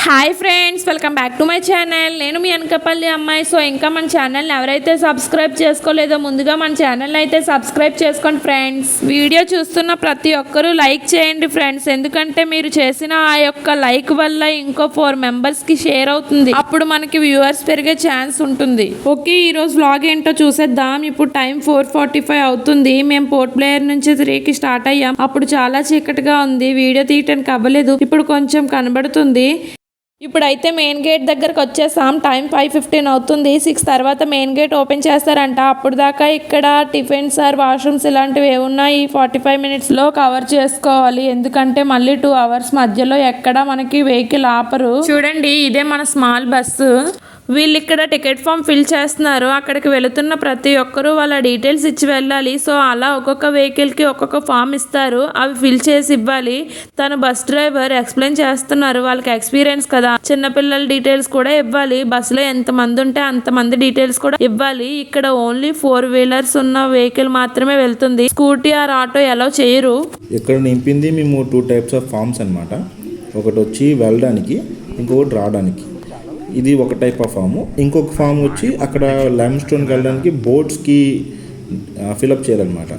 Hi friends, welcome back to my channel. నేను మీ అనకాపల్లి అమ్మాయి. So ఇంకా మన ఛానల్ని ఎవరైతే సబ్స్క్రైబ్ చేసుకోలేదో ముందుగా మన ఛానల్ని అయితే సబ్స్క్రైబ్ చేసుకోండి ఫ్రెండ్స్. వీడియో చూస్తున్న ప్రతి ఒక్కరూ లైక్ చేయండి ఫ్రెండ్స్, ఎందుకంటే మీరు చేసిన ఆ యొక్క లైక్ వల్ల ఇంకో 4 మెంబర్స్కి షేర్ అవుతుంది. అప్పుడు మనకి వ్యూవర్స్ పెరిగే ఛాన్స్ ఉంటుంది. ఓకే, ఈరోజు వ్లాగ్ ఏంటో చూసేద్దాం. ఇప్పుడు టైం 4:45 అవుతుంది. మేము పోర్ట్ బ్లేయర్ నుంచి 3కి స్టార్ట్ అయ్యాం. అప్పుడు చాలా చీకటిగా ఉంది, వీడియో తీయటానికి అవ్వలేదు. ఇప్పుడు కొంచెం కనబడుతుంది. ఇప్పుడైతే మెయిన్ గేట్ దగ్గరకు వచ్చేసాం. టైం 5:15 అవుతుంది. 6 తర్వాత మెయిన్ గేట్ ఓపెన్ చేస్తారంట. అప్పుడు దాకా ఇక్కడ టిఫిన్స్ వాష్రూమ్స్ ఇలాంటివి ఏమున్నా ఈ 45 మినిట్స్లో కవర్ చేసుకోవాలి. ఎందుకంటే మళ్ళీ 2 అవర్స్ మధ్యలో ఎక్కడ మనకి వెహికల్ ఆపరు. చూడండి, ఇదే మన స్మాల్ బస్సు. వీళ్ళు ఇక్కడ టికెట్ ఫామ్ ఫిల్ చేస్తున్నారు. అక్కడికి వెళుతున్న ప్రతి ఒక్కరూ వాళ్ళ డీటెయిల్స్ ఇచ్చి వెళ్ళాలి. సో అలా ఒక్కొక్క వెహికల్కి ఒక్కొక్క ఫామ్ ఇస్తారు, అవి ఫిల్ చేసి ఇవ్వాలి. తను బస్ డ్రైవర్ ఎక్స్ప్లెయిన్ చేస్తున్నారు, వాళ్ళకి ఎక్స్పీరియన్స్ కదా. చిన్నపిల్లల డీటెయిల్స్ కూడా ఇవ్వాలి. బస్సులో ఎంతమంది ఉంటే అంతమంది డీటెయిల్స్ కూడా ఇవ్వాలి. ఇక్కడ ఓన్లీ 4 వీలర్స్ ఉన్న వెహికల్ మాత్రమే వెళ్తుంది. స్కూటీ ఆర్ ఆటో ఎలా చేయరు. ఇక్కడ నింపింది మేము 2 టైప్స్ ఆఫ్ ఫామ్స్ అనమాట. ఒకటి వచ్చి వెళ్ళడానికి, ఇంకొకటి రావడానికి. ఇది ఒక టైప్ ఆఫ్ ఫాము. ఇంకొక ఫామ్ వచ్చి అక్కడ లైమ్ స్టోన్కి వెళ్ళడానికి బోట్స్కి ఫిలప్ చేయాలన్నమాట.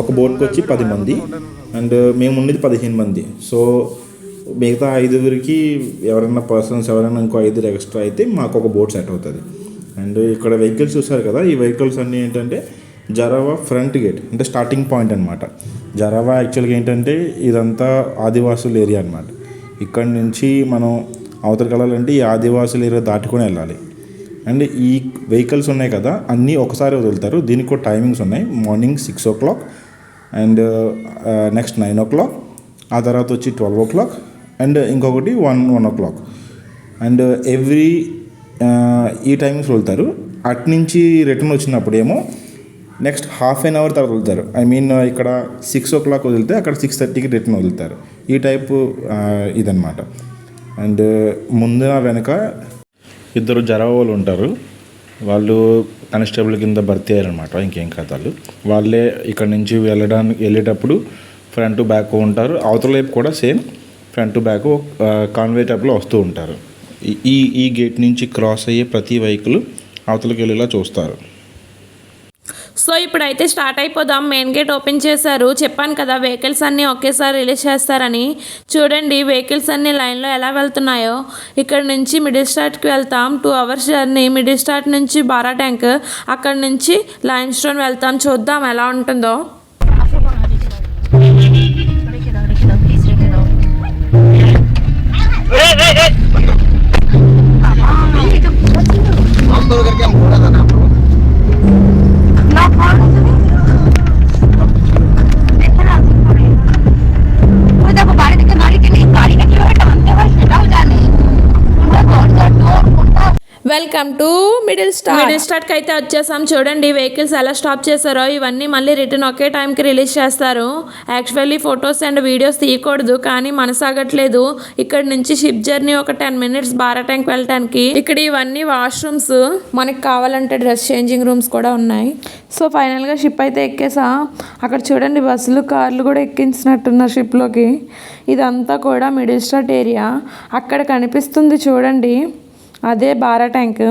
ఒక బోట్కి వచ్చి 10 మంది అండ్ మేము ఉండేది 15 మంది. సో మిగతా 5 ఎవరైనా పర్సన్స్ ఎవరైనా ఇంకో 5 ఎక్స్ట్రా అయితే మాకు ఒక బోట్ సెట్ అవుతుంది. అండ్ ఇక్కడ వెహికల్స్ చూస్తారు కదా, ఈ వెహికల్స్ అన్నీ ఏంటంటే జరావా ఫ్రంట్ గేట్ అంటే స్టార్టింగ్ పాయింట్ అనమాట. జరావా యాక్చువల్గా ఏంటంటే ఇదంతా ఆదివాసుల ఏరియా అనమాట. ఇక్కడ నుంచి మనం అవతలకి వెళ్ళాలంటే ఈ ఆదివాసుల ఏరియా దాటుకొని వెళ్ళాలి. అండ్ ఈ వెహికల్స్ ఉన్నాయి కదా, అన్నీ ఒకసారి వదులుతారు. దీనికి కూడా టైమింగ్స్ ఉన్నాయి. Morning 6 o'clock and next 9 o'clock, ఆ తర్వాత వచ్చి 12 o'clock అండ్ ఇంకొకటి 1 o'clock. అండ్ ఎవ్రీ ఈ టైమింగ్స్ వదులుతారు. అటు నుంచి రిటర్న్ వచ్చినప్పుడేమో నెక్స్ట్ ½ an hour తర్వాత వదులుతారు. ఐ మీన్ ఇక్కడ 6 o'clock వదిలితే అక్కడ 6:30కి రిటర్న్ వదులుతారు. ఈ టైపు ఇదన్నమాట. అండ్ ముందున వెనక 2 జరావా వాళ్ళు ఉంటారు. వాళ్ళు కానిస్టేబుల్ కింద భర్తీ అయ్యారనమాట. ఇంకేం కథలు. వాళ్ళే ఇక్కడ నుంచి వెళ్ళేటప్పుడు ఫ్రంట్ టు బ్యాక్ ఉంటారు. అవతల వైపు కూడా same front to back Conway టైప్లో వస్తూ ఉంటారు. ఈ గేట్ నుంచి క్రాస్ అయ్యే ప్రతి వెహికల్ అవతలకి వెళ్ళేలా చూస్తారు. సో ఇప్పుడైతే స్టార్ట్ అయిపోదాం. మెయిన్ గేట్ ఓపెన్ చేశారు. చెప్పాను కదా వెహికల్స్ అన్నీ ఒకేసారి రిలీజ్ చేస్తారని. చూడండి వెహికల్స్ అన్నీ లైన్లో ఎలా వెళ్తున్నాయో. ఇక్కడ నుంచి మిడిల్ స్టార్ట్కి వెళ్తాం. 2 hours జర్నీ. మిడిల్ స్టార్ట్ నుంచి బారా ట్యాంక్, అక్కడ నుంచి లైమ్ స్టోన్ వెళ్తాం. చూద్దాం ఎలా ఉంటుందో. వెల్కమ్ టు మిడిల్ స్టార్ట్కి అయితే వచ్చేసాం. చూడండి వెహికల్స్ ఎలా స్టాప్ చేశారో. ఇవన్నీ మళ్ళీ రిటర్న్ ఒకే టైంకి రిలీజ్ చేస్తారు. యాక్చువల్లీ ఫొటోస్ అండ్ వీడియోస్ తీయకూడదు, కానీ మనసాగట్లేదు. ఇక్కడ నుంచి షిప్ జర్నీ ఒక 10 minutes బారా ట్యాంక్ వెళ్ళటానికి. ఇక్కడ ఇవన్నీ వాష్రూమ్స్, మనకి కావాలంటే డ్రెస్ చేంజింగ్ రూమ్స్ కూడా ఉన్నాయి. సో ఫైనల్గా షిప్ అయితే ఎక్కేసా. అక్కడ చూడండి బస్సులు కార్లు కూడా ఎక్కించినట్టున్నారు షిప్లోకి. ఇదంతా కూడా మిడిల్ స్టార్ట్ ఏరియా. అక్కడ కనిపిస్తుంది చూడండి, అదే Bara tank.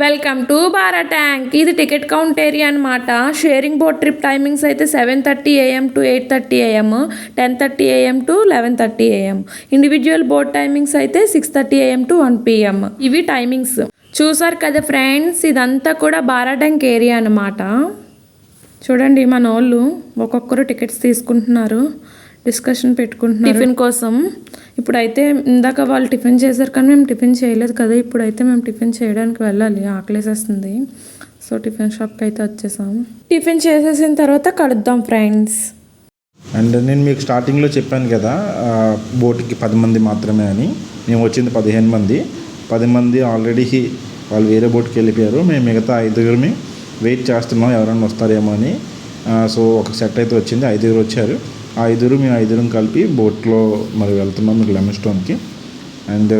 Welcome to Bara tank. ఇది టికెట్ కౌంట్ ఏరియా అనమాట. షేరింగ్ బోట్ ట్రిప్ టైమింగ్స్ అయితే 7:30 AM to 8:30 AM, 10:30 AM to 11:30 AM. Individual boat timings అయితే 6:30 AM to 1 PM. ఇవి టైమింగ్స్. చూసారు కదా ఫ్రెండ్స్, ఇదంతా కూడా బారా ట్యాంక్ ఏరియా అనమాట. చూడండి మన వాళ్ళు ఒక్కొక్కరు టికెట్స్ తీసుకుంటున్నారు, డిస్కషన్ పెట్టుకుంటున్నారు టిఫిన్ కోసం. ఇప్పుడైతే ఇందాక వాళ్ళు టిఫిన్ చేశారు కానీ మేము టిఫిన్ చేయలేదు కదా, ఇప్పుడైతే మేము టిఫిన్ చేయడానికి వెళ్ళాలి, ఆకలేసేస్తుంది. సో టిఫిన్ షాప్కి అయితే వచ్చేసాం. టిఫిన్ చేసేసిన తర్వాత కలుద్దాం ఫ్రెండ్స్. అండ్ నేను మీకు స్టార్టింగ్లో చెప్పాను కదా బోట్కి 10 మంది మాత్రమే అని. మేము వచ్చింది 15 మంది. 10 మంది ఆల్రెడీ వాళ్ళు వేరే బోట్కి వెళ్ళిపోయారు. మేము మిగతా 5గురిని వెయిట్ చేస్తున్నాం ఎవరైనా వస్తారేమో అని. సో ఒక సెట్ అయితే వచ్చింది, 5 వచ్చారు. ఆ 5 మేము 5 కలిపి బోట్లో మరి వెళ్తున్నాం మీకు లెమన్ స్టోన్కి. అండ్